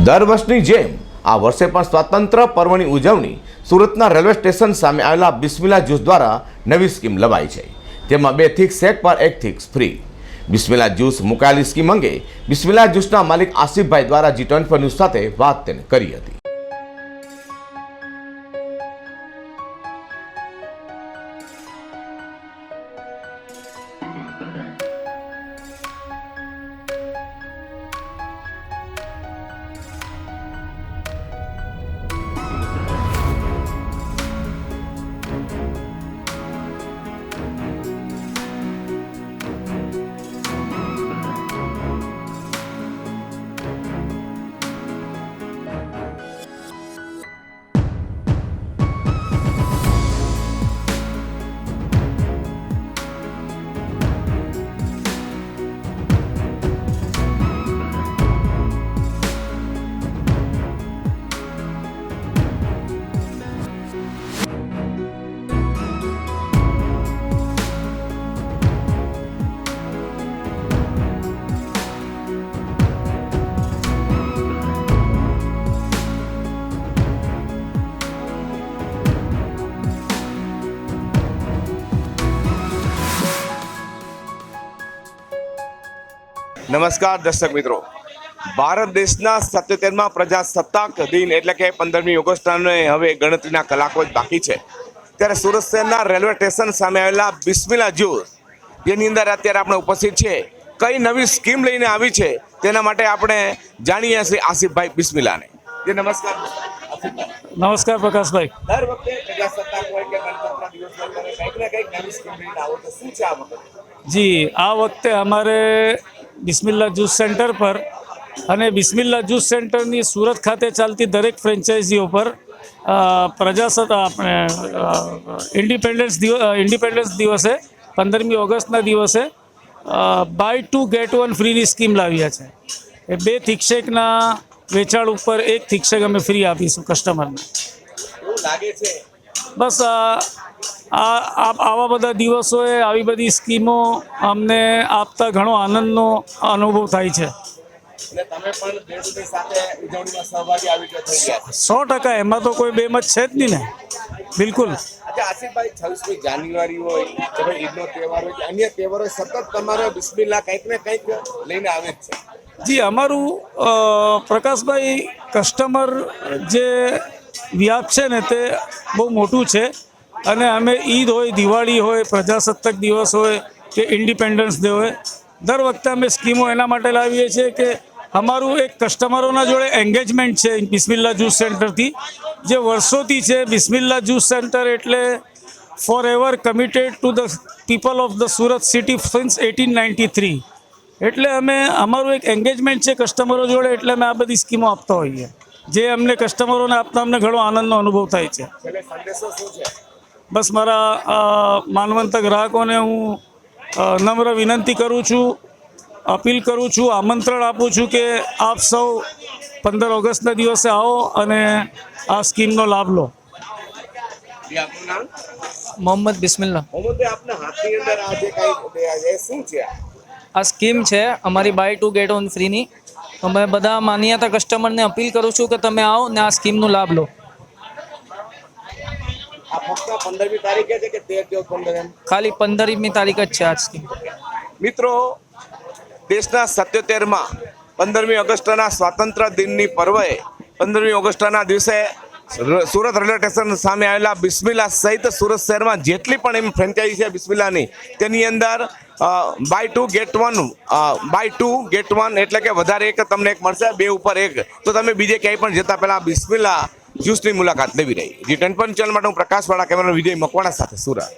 દર વર્ષની જેમ આ વર્ષે પણ સ્વાતંત્ર્ય પર્વની ઉજવણી સુરતના રેલવે સ્ટેશન સામે આવેલા બિસ્મિલ્લા જ્યુસ દ્વારા નવી સ્કીમ લવાઈ છે, જેમાં 2 થીક સેટ પર 1 થીક ફ્રી। બિસ્મિલ્લા જ્યુસ મુકાયેલી સ્કીમ અંગે બિસ્મિલ્લા જ્યુસના માલિક આસિફભાઈ દ્વારા G24 ન્યૂઝ સાથે વાત તેને કરી હતી। નમસ્કાર દર્શક મિત્રો, ભારત દેશના 77મા પ્રજાસત્તાક દિન એટલે કે 15મી ઓગસ્ટને હવે ગણતરીના કલાકો જ બાકી છે, ત્યારે સુરત શહેરના રેલવે સ્ટેશન સામે આવેલા બિસ્મિલ્લા જ્યુસ જેની અંદર અત્યારે આપણે ઉપસ્થિત છે, કઈ નવી સ્કીમ લઈને આવી છે તેના માટે આપણે જાણીએ છીએ આસિફભાઈ બિસ્મિલ્લાને। નમસ્કાર આસિફભાઈ। નમસ્કાર પ્રકાશભાઈ। દર વખતે પ્રજાસત્તાક હોય કે ગણતંત્ર દિવસ હોય ત્યારે કંઈક ને કંઈક નવી સ્કીમ લઈને આવો તો શું છે આ વખતે? જી, આ વખતે અમારે બિસ્મિલ્લા જ્યુસ સેન્ટર પર અને બિસ્મિલ્લા જ્યુસ સેન્ટરની સુરત ખાતે ચાલતી દરેક ફ્રેન્ચાઇઝીઓ પર ઇન્ડિપેન્ડન્સ દિવસે 15મી ઓગસ્ટના દિવસે બાય 2 ગેટ 1 ફ્રીની સ્કીમ લાવ્યા છે। એ 2 થીકશેકના વેચાણ ઉપર 1 થીકશેક અમે ફ્રી આપીશું કસ્ટમરને। એવું લાગે છે બસ આવા બધા દિવસોએ આવી બધી સ્કીમો અમને આપતા ઘણો આનંદનો અનુભવ થાય છે। અને તમે પણ દેશની સાથે ઉજવણીમાં સહભાગી આવી થઈ ગયા 100%। એમાં તો કોઈ બેમત છે જ નહીં ને, બિલકુલ। अच्छा आसिफभाई 26મી જાન્યુઆરી હોય કે ભાઈ ઈદનો તહેવાર હોય કે અન્ય તહેવારો સતત તમારા બિસ્મિલ્લા કંઈક ને કંઈક લઈને આવે જ છે। જી, અમારું પ્રકાશભાઈ કસ્ટમર જે વ્યાપ છે ને તે બહુ મોટું છે, અને અમે ઈદ હોય, દિવાળી હોય, પ્રજાસત્તાક દિવસ હોય કે ઇન્ડિપેન્ડન્સ ડે હોય, દર વખતે અમે સ્કીમો એના માટે લાવીએ છીએ કે અમારું એક કસ્ટમરોના જોડે એન્ગેજમેન્ટ છે બિસ્મિલ્લા જ્યુસ સેન્ટરથી, જે વર્ષોથી છે। બિસ્મિલ્લા જ્યુસ સેન્ટર એટલે forever committed to the people of the Surat city since 1893। એટલે અમે અમારું એક એન્ગેજમેન્ટ છે કસ્ટમરો જોડે, એટલે અમે આ બધી સ્કીમો આપતા હોઈએ, જે અમને કસ્ટમરોને આપતા અમને ઘણો આનંદનો અનુભવ થાય છે। સંદેશો શું છે? બસ મારા માનવંત ગ્રાહકોને હું નમ્ર વિનંતી કરું છું, અપીલ કરું છું, આમંત્રણ આપું છું કે આપ સૌ 15 ઓગસ્ટના દિવસે આવો અને આ સ્કીમનો લાભ લો। આપનું નામ? મોહમ્મદ બિસ્મિલ્લા। મોહમ્મદભાઈ, આપના હાથની અંદર આ જે કંઈ શું છે? આ સ્કીમ છે અમારી બાય 2 ગેટ 1 ફ્રીની। અમે બધા માન્યતા કસ્ટમરને અપીલ કરું છું કે તમે આવો ને આ સ્કીમનો લાભ લો। આ ફક્ત 15મી તારીખે છે કે 13 14 15 એમ? ખાલી 15મી તારીખ જ છે આ સ્કીમ। મિત્રો, દેશના 77માં 15મી ઓગસ્ટના સ્વાતંત્ર્ય દિનની પર્વે 15મી ઓગસ્ટના દિવસે સુરત રેલવે સ્ટેશન સામે આવેલા બિસ્મિલ્લા સહિત સુરત શહેરમાં જેટલી પણ એમ ફ્રેન્ચાઇઝી છે બિસ્મિલ્લાની, તેની અંદર બાય 2 ગેટ 1 એટલે કે વધારે એક તમને એક મળશે, 2 ઉપર 1। તો તમે બીજે ક્યાંય પણ જતા પહેલા બિસ્મિલ્લા જ્યુસની મુલાકાત લેવી રહી। G24 ચેનલ માટે હું પ્રકાશવાળા, કેમેરામેન વિજય મકવાણા સાથે સુરત।